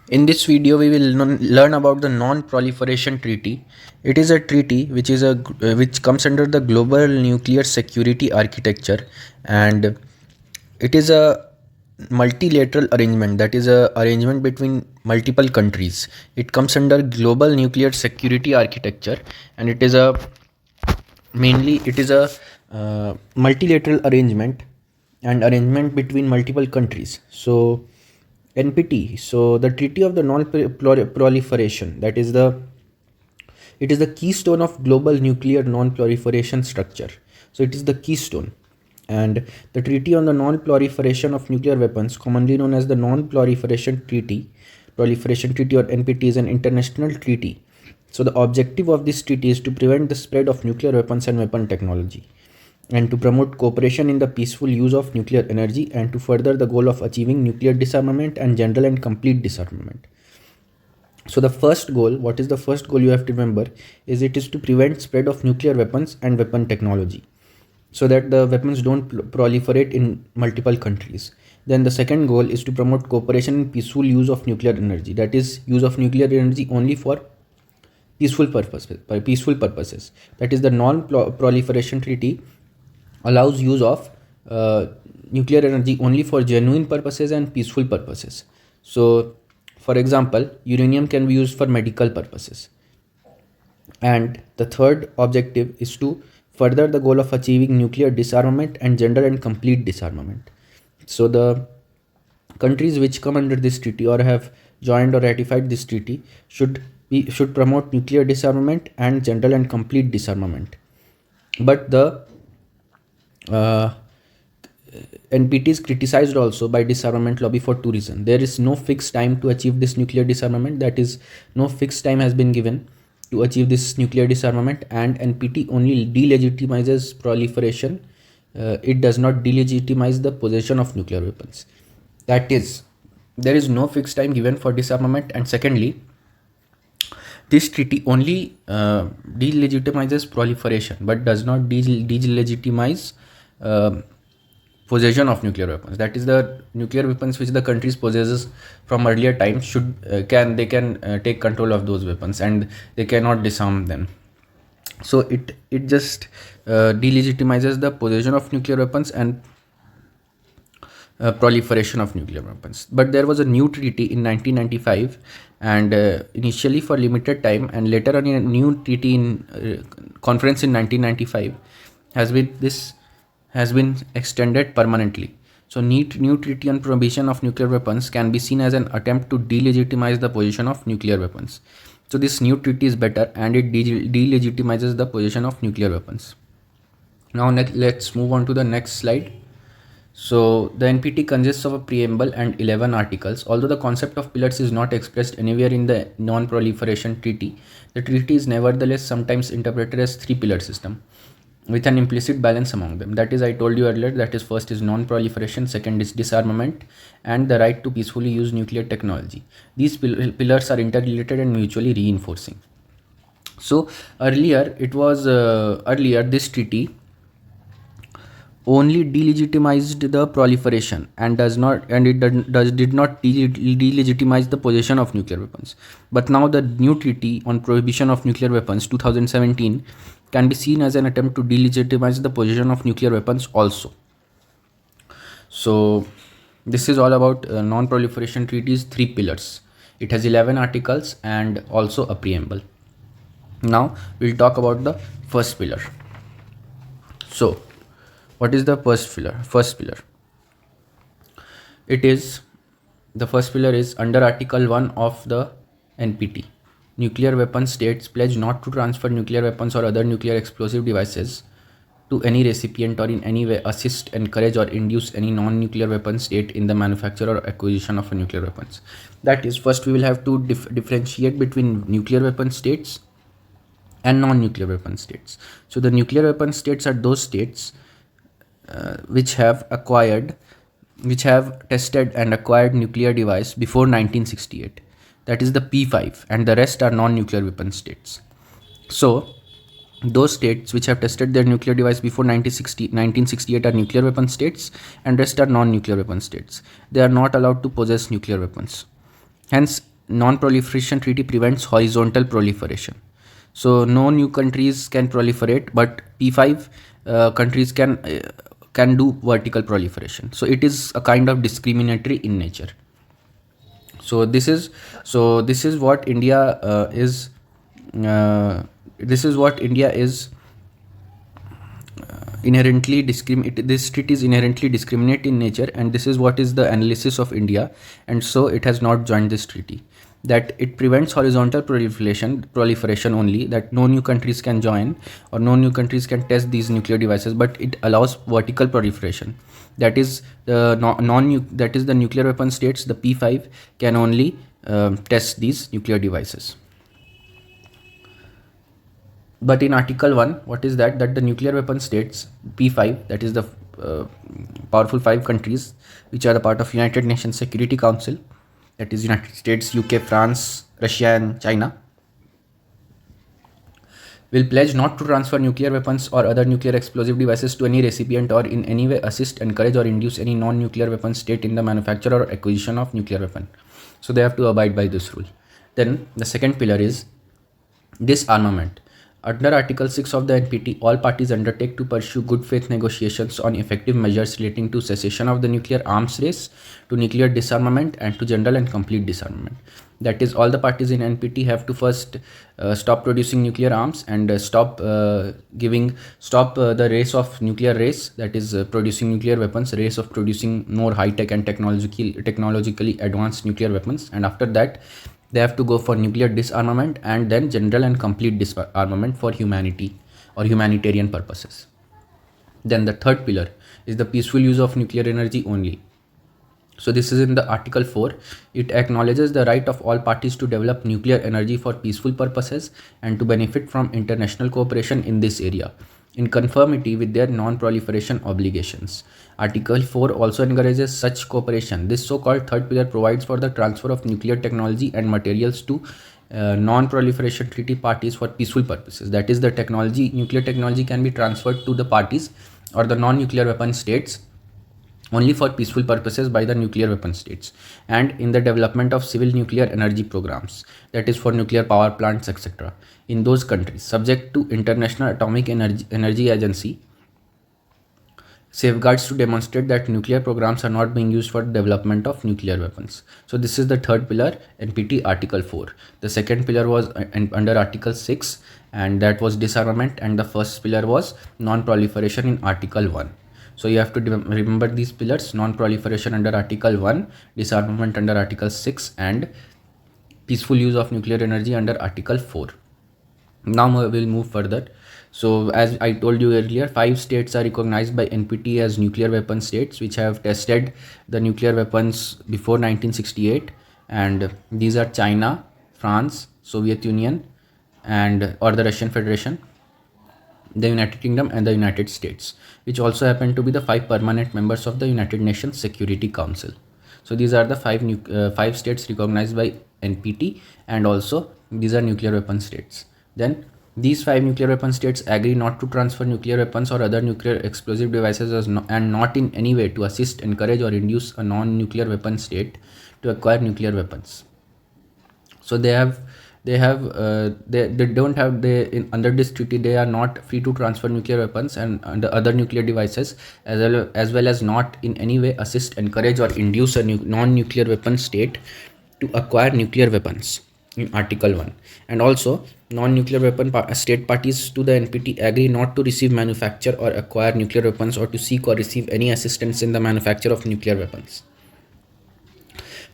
In this video, we will learn about the Non-Proliferation Treaty. It is a treaty which comes under the global nuclear security architecture, and it is a multilateral arrangement, that is a arrangement between multiple countries. It comes under global nuclear security architecture, and it is a multilateral arrangement between multiple countries. So NPT, so the Treaty of the Non-Proliferation, it is the keystone of global nuclear non-proliferation structure. So it is the keystone. And the Treaty on the Non-Proliferation of Nuclear Weapons, commonly known as the Proliferation Treaty or NPT, is an international treaty. So the objective of this treaty is to prevent the spread of nuclear weapons and weapon technology, and to promote cooperation in the peaceful use of nuclear energy, and to further the goal of achieving nuclear disarmament and general and complete disarmament. So the first goal, what is the first goal you have to remember, is it is to prevent spread of nuclear weapons and weapon technology, so that the weapons don't proliferate in multiple countries. Then the second goal is to promote cooperation in peaceful use of nuclear energy, that is use of nuclear energy only for peaceful purposes. That is, the Non-Proliferation Treaty allows use of nuclear energy only for genuine purposes and peaceful purposes. So for example, uranium can be used for medical purposes. And the third objective is to further the goal of achieving nuclear disarmament and general and complete disarmament. So the countries which come under this treaty or have joined or ratified this treaty should promote nuclear disarmament and general and complete disarmament. But the NPT is criticized also by disarmament lobby for two reasons. There is no fixed time to achieve this nuclear disarmament, that is, no fixed time has been given to achieve this nuclear disarmament, and NPT only delegitimizes proliferation. It does not delegitimize the possession of nuclear weapons. That is, there is no fixed time given for disarmament, and secondly, this treaty only delegitimizes proliferation but does not delegitimize possession of nuclear weapons. That is, the nuclear weapons which the countries possesses from earlier times can take control of those weapons, and they cannot disarm them. So it just delegitimizes the possession of nuclear weapons and proliferation of nuclear weapons. But there was a new treaty in 1995, and initially for limited time, and later on in a new treaty in conference in 1995 has been extended permanently. So new treaty on prohibition of nuclear weapons can be seen as an attempt to delegitimize the possession of nuclear weapons. So this new treaty is better, and it delegitimizes the possession of nuclear weapons. Now let's move on to the next slide. So the NPT consists of a preamble and 11 articles. Although the concept of pillars is not expressed anywhere in the Non-Proliferation Treaty, the treaty is nevertheless sometimes interpreted as three-pillar system, with an implicit balance among them. That is, I told you earlier, that is, first is non-proliferation, second is disarmament, and the right to peacefully use nuclear technology. These pillars are interrelated and mutually reinforcing. So earlier this treaty only delegitimized the proliferation and did not delegitimize the possession of nuclear weapons. But now the new treaty on prohibition of nuclear weapons 2017 can be seen as an attempt to delegitimize the possession of nuclear weapons also. So this is all about Non-Proliferation Treaty's three pillars. It has 11 articles and also a preamble. Now we'll talk about the first pillar. So what is the first pillar? The first pillar is under Article 1 of the NPT. Nuclear weapon states pledge not to transfer nuclear weapons or other nuclear explosive devices to any recipient, or in any way assist, encourage, or induce any non-nuclear weapon state in the manufacture or acquisition of nuclear weapons. That is, first we will have to differentiate between nuclear weapon states and non-nuclear weapon states. So the nuclear weapon states are those states which have tested and acquired nuclear device before 1968. That is the P5, and the rest are non-nuclear weapon states. So those states which have tested their nuclear device before 1968 are nuclear weapon states, and rest are non-nuclear weapon states. They are not allowed to possess nuclear weapons. Hence, non-proliferation treaty prevents horizontal proliferation. So no new countries can proliferate, but P5 countries can do vertical proliferation. So it is a kind of discriminatory in nature. So this is what India is. This is what India is inherently this treaty is inherently discriminate in nature, and this is what is the analysis of India, and so it has not joined this treaty. That it prevents horizontal proliferation only, that no new countries can join or no new countries can test these nuclear devices, but it allows vertical proliferation. That is the that is the nuclear weapon states, the P5 can only test these nuclear devices. But in Article 1, what is that the nuclear weapon states P5, that is the powerful 5 countries which are the part of United Nations Security Council, that is United States, UK, France, Russia and China, will pledge not to transfer nuclear weapons or other nuclear explosive devices to any recipient or in any way assist, encourage or induce any non-nuclear weapon state in the manufacture or acquisition of nuclear weapon. So they have to abide by this rule. Then the second pillar is disarmament. Under Article 6 of the NPT, all parties undertake to pursue good faith negotiations on effective measures relating to cessation of the nuclear arms race, to nuclear disarmament and to general and complete disarmament. That is, all the parties in NPT have to first stop producing nuclear arms and stop the race of nuclear race, that is producing nuclear weapons, race of producing more high-tech and technologically advanced nuclear weapons, and after that they have to go for nuclear disarmament and then general and complete disarmament for humanity or humanitarian purposes. Then the third pillar is the peaceful use of nuclear energy only. So this is in the Article 4. It acknowledges the right of all parties to develop nuclear energy for peaceful purposes and to benefit from international cooperation in this area, in conformity with their non-proliferation obligations. Article 4 also encourages such cooperation. This so-called third pillar provides for the transfer of nuclear technology and materials to non-proliferation treaty parties for peaceful purposes. That is, the nuclear technology can be transferred to the parties or the non-nuclear weapon states only for peaceful purposes by the nuclear weapon states, and in the development of civil nuclear energy programs, that is for nuclear power plants, etc., in those countries, subject to International Atomic Energy Agency safeguards to demonstrate that nuclear programs are not being used for development of nuclear weapons. So this is the third pillar, NPT Article 4. The second pillar was under Article 6, and that was disarmament, and the first pillar was non-proliferation in Article 1. So you have to remember these pillars: non-proliferation under Article 1, disarmament under Article 6, and peaceful use of nuclear energy under Article 4. Now we will move further. So as I told you earlier, 5 states are recognized by NPT as nuclear weapon states which have tested the nuclear weapons before 1968, and these are China, France, Soviet Union, and or the Russian Federation, the United Kingdom and the United States, which also happen to be the 5 permanent members of the United Nations Security Council. So these are the 5 states recognized by NPT, and also these are nuclear weapon states. Then these 5 nuclear weapon states agree not to transfer nuclear weapons or other nuclear explosive devices and not in any way to assist, encourage or induce a non-nuclear weapon state to acquire nuclear weapons. So under this treaty they are not free to transfer nuclear weapons and other nuclear devices, as well as not in any way assist, encourage or induce a non-nuclear weapon state to acquire nuclear weapons in Article 1. And also, non-nuclear weapon state parties to the NPT agree not to receive, manufacture or acquire nuclear weapons, or to seek or receive any assistance in the manufacture of nuclear weapons.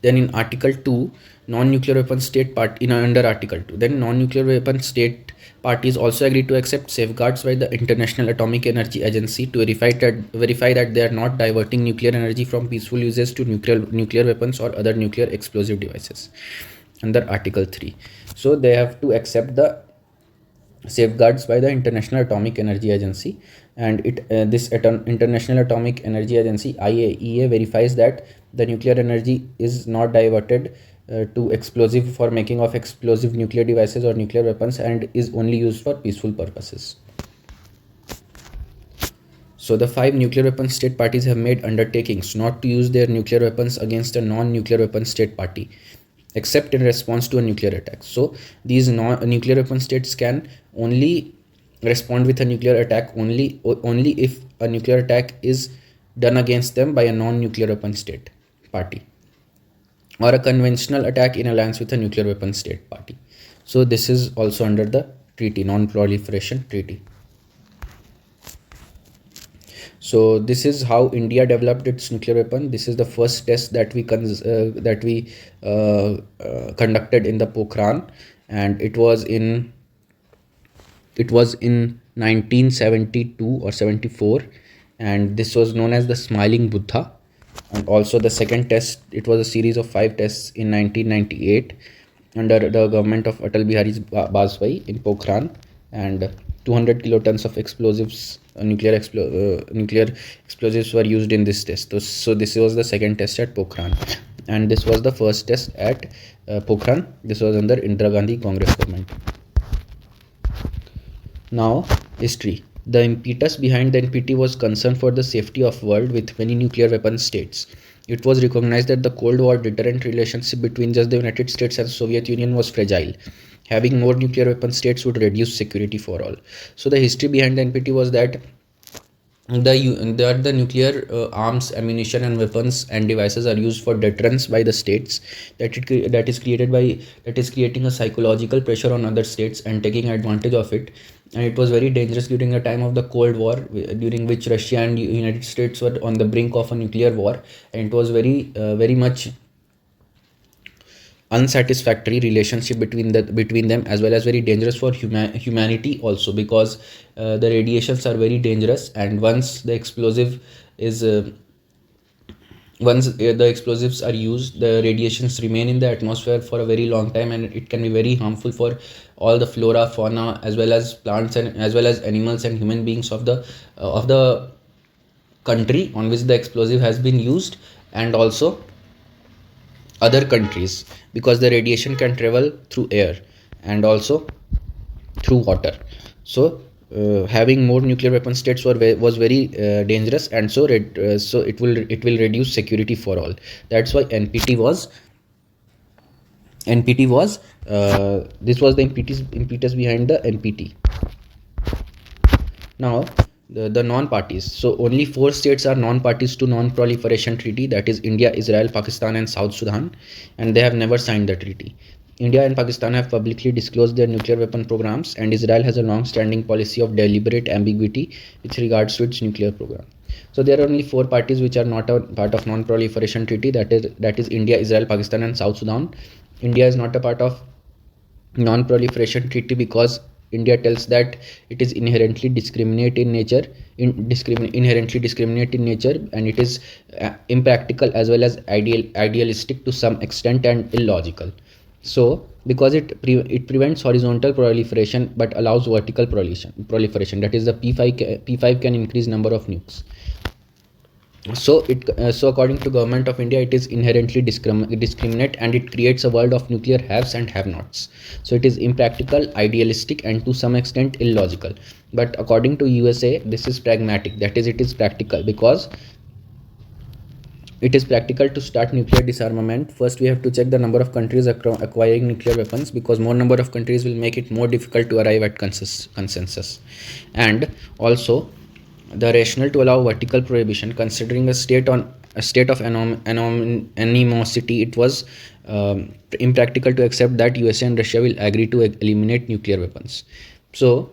Then in Article 2, non-nuclear weapon state under Article 2, then non-nuclear weapon state parties also agree to accept safeguards by the International Atomic Energy Agency to verify that they are not diverting nuclear energy from peaceful uses to nuclear weapons or other nuclear explosive devices under Article 3. So they have to accept the safeguards by the International Atomic Energy Agency, and this International Atomic Energy Agency, IAEA, verifies that the nuclear energy is not diverted to explosive for making of explosive nuclear devices or nuclear weapons, and is only used for peaceful purposes. So the 5 nuclear weapon state parties have made undertakings not to use their nuclear weapons against a non-nuclear weapon state party, except in response to a nuclear attack. So these nuclear weapon states can only respond with a nuclear attack only if a nuclear attack is done against them by a non-nuclear weapon state party, or a conventional attack in alliance with a nuclear weapon state party. So this is also under the treaty, non-proliferation treaty. So this is how India developed its nuclear weapon. This is the first test that we conducted in the Pokhran, and it was in 1972 or 74, and this was known as the Smiling Buddha. And also the second test, it was a series of 5 tests in 1998 under the government of Atal Bihari Vajpayee in Pokhran, and 200 kilotons of explosives, nuclear explosives were used in this test. So this was the second test at Pokhran, and this was the first test at Pokhran. This was under Indira Gandhi Congress government. Now, history. The impetus behind the NPT was concern for the safety of world with many nuclear weapon states. It was recognized that the Cold War deterrent relationship between just the United States and Soviet Union was fragile. Having more nuclear weapon states would reduce security for all. So the history behind the NPT was that the nuclear arms, ammunition, and weapons and devices are used for deterrence by the states. That is creating a psychological pressure on other states and taking advantage of it. And it was very dangerous during the time of the Cold War, during which Russia and United States were on the brink of a nuclear war, and it was very much unsatisfactory relationship between them, as well as very dangerous for humanity also, because the radiations are very dangerous, and once the explosives are used, the radiations remain in the atmosphere for a very long time, and it can be very harmful for all the flora, fauna, as well as plants, and as well as animals and human beings of the country on which the explosive has been used, and also other countries, because the radiation can travel through air and also through water. So having more nuclear weapon states was very dangerous, and so it will reduce security for all. That's why NPT was this was the impetus behind the NPT. Now the non-parties. So only 4 states are non-parties to non-proliferation treaty, that is India, Israel, Pakistan, and South Sudan, and they have never signed the treaty. India and Pakistan have publicly disclosed their nuclear weapon programs, and Israel has a long-standing policy of deliberate ambiguity with regards to its nuclear program. So there are only 4 parties which are not a part of non-proliferation treaty, that is India, Israel, Pakistan, and South Sudan. India is not a part of non-proliferation treaty because India tells that it is inherently discriminate in nature, and it is impractical as well as idealistic to some extent and illogical. So because it prevents horizontal proliferation but allows vertical proliferation, that is the P5 can increase number of nukes. So according to government of India, it is inherently discriminate, and it creates a world of nuclear haves and have-nots. So it is impractical, idealistic, and to some extent illogical. But according to USA, this is pragmatic, that is, it is practical, because it is practical to start nuclear disarmament. First we have to check the number of countries acquiring nuclear weapons, because more number of countries will make it more difficult to arrive at consensus. And also the rationale to allow vertical prohibition, considering a state of animosity, it was impractical to accept that USA and Russia will agree to eliminate nuclear weapons. So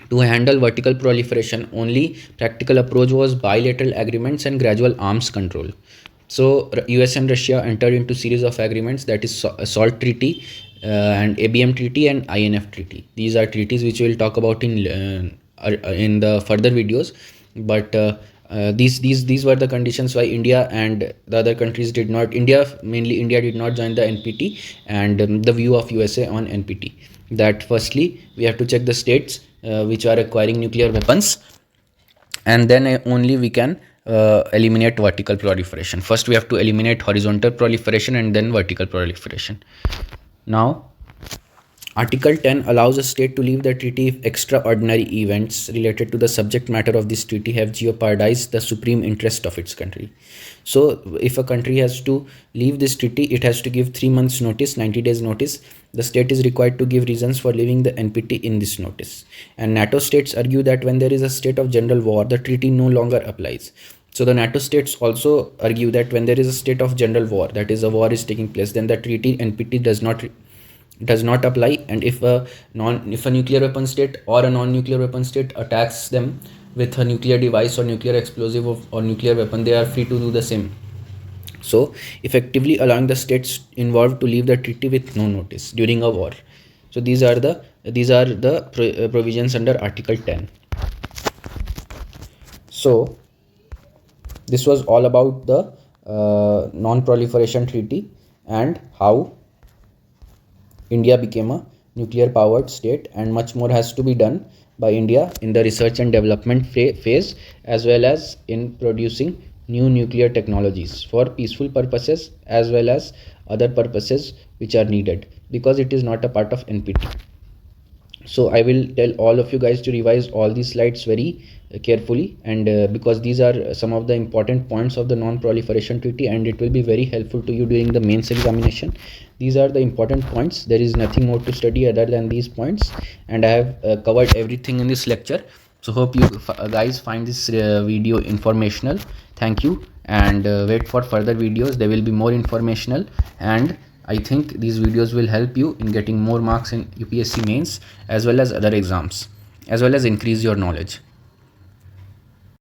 to handle vertical proliferation, only practical approach was bilateral agreements and gradual arms control. So US and Russia entered into series of agreements, that is SALT treaty and ABM treaty and INF treaty. These are treaties which we will talk about in the further videos, but these were the conditions why India and the other countries did not. India did not join the NPT, and the view of USA on NPT, that firstly we have to check the states which are acquiring nuclear weapons, and then only we can eliminate vertical proliferation. First we have to eliminate horizontal proliferation and then vertical proliferation. Now Article 10 allows a state to leave the treaty if extraordinary events related to the subject matter of this treaty have jeopardized the supreme interest of its country. So, if a country has to leave this treaty, it has to give 3 months notice, 90 days notice. The state is required to give reasons for leaving the NPT in this notice. And NATO states argue that when there is a state of general war, the treaty no longer applies. So the NATO states also argue that when there is a state of general war, that is, a war is taking place, then the treaty NPT does not apply. And if a nuclear weapon state or a non-nuclear weapon state attacks them with a nuclear device or nuclear explosive or nuclear weapon, they are free to do the same. So effectively allowing the states involved to leave the treaty with no notice during a war. So these are the provisions under Article 10. So this was all about the non-proliferation treaty and how India became a nuclear powered state, and much more has to be done by India in the research and development phase, as well as in producing new nuclear technologies for peaceful purposes as well as other purposes which are needed, because it is not a part of NPT. So I will tell all of you guys to revise all these slides very carefully, and because these are some of the important points of the non-proliferation treaty, and it will be very helpful to you during the mains examination. These are the important points. There is nothing more to study other than these points, and I have covered everything in this lecture. So hope you guys find this video informational. Thank you, and wait for further videos. There will be more informational, and I think these videos will help you in getting more marks in UPSC mains as well as other exams, as well as increase your knowledge.